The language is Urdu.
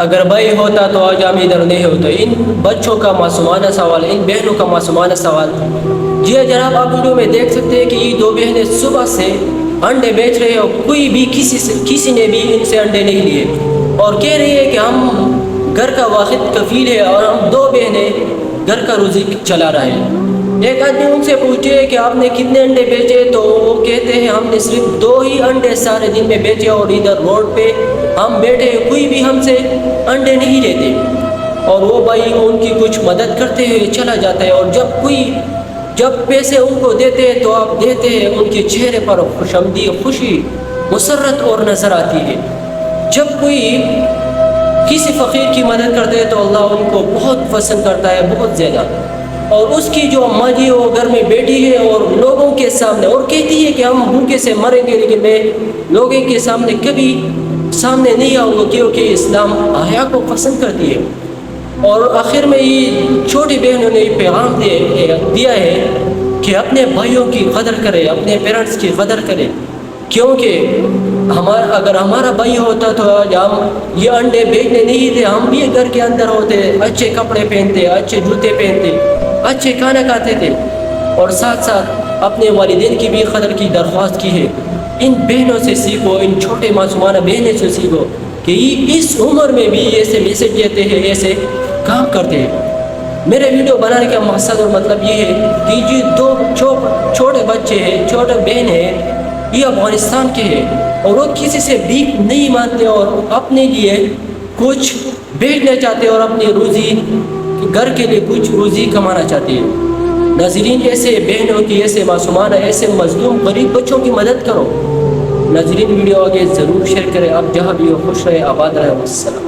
اگر بھائی ہوتا تو آج ہم ادھر نہیں ہوتے. ان بچوں کا معصومانہ سوال, ان بہنوں کا معصومانہ سوال. جی جناب, آپ ویڈیو میں دیکھ سکتے ہیں کہ یہ دو بہنیں صبح سے انڈے بیچ رہے ہیں اور کوئی بھی کسی نے بھی ان سے انڈے نہیں لیے, اور کہہ رہی ہے کہ ہم گھر کا واحد کفیل ہے اور ہم دو بہنیں گھر کا روزی چلا رہے ہیں. ایک آدمی ان سے پوچھے کہ آپ نے کتنے انڈے بیچے, تو وہ کہتے ہیں ہم نے صرف 2 ہی انڈے سارے دن میں بیچے, اور ادھر روڈ پہ ہم بیٹھے کوئی بھی ہم سے انڈے نہیں لیتے. اور وہ بھائی ان کی کچھ مدد کرتے ہوئے چلا جاتا ہے, اور جب پیسے ان کو دیتے ہیں تو آپ دیتے ہیں ان کے چہرے پر خوشامدی, خوشی, مسرت اور نظر آتی ہے. جب کوئی کسی فقیر کی مدد کرتے ہیں تو اللہ ان کو بہت پسند کرتا ہے, بہت زیادہ. اور اس کی جو اماں جی وہ گھر میں بیٹھی ہے اور لوگوں کے سامنے اور کہتی ہے کہ ہم بھوکے سے مریں گے, لیکن میں لوگوں کے سامنے کبھی سامنے نہیں آؤں گا, کیونکہ اسلام حیا کو پسند کرتی ہے. اور آخر میں یہ چھوٹی بہنوں نے پیغام دیا ہے کہ اپنے بھائیوں کی قدر کرے, اپنے پیرنٹس کی قدر کرے, کیونکہ اگر ہمارا بھائی ہوتا تو آج ہم یہ انڈے بیچنے نہیں تھے, ہم بھی گھر کے اندر ہوتے, اچھے کپڑے پہنتے, اچھے جوتے پہنتے, اچھے کھانا کھاتے تھے. اور ساتھ ساتھ اپنے والدین کی بھی قدر کی درخواست کی ہے. ان بہنوں سے سیکھو, ان چھوٹے معصومانہ بہنوں سے سیکھو کہ یہ اس عمر میں بھی ایسے میسج دیتے ہیں, ایسے کام کرتے ہیں. میرے ویڈیو بنانے کا مقصد اور مطلب یہ ہے کہ یہ 2 چھوٹے بچے ہیں, چھوٹے بہن ہیں, یہ افغانستان کے ہیں, اور وہ کسی سے بھیک نہیں مانتے اور اپنے لیے کچھ بیچنا چاہتے اور اپنی روزی, گھر کے لیے کچھ روزی کمانا چاہتے ہیں. ناظرین, ایسے بہنوں کی, ایسے معصومانہ, ایسے مظلوم غریب بچوں کی مدد کرو. ناظرین, ویڈیو آگے ضرور شیئر کریں. آپ جہاں بھی ہو خوش رہے, آباد رہے. والسلام.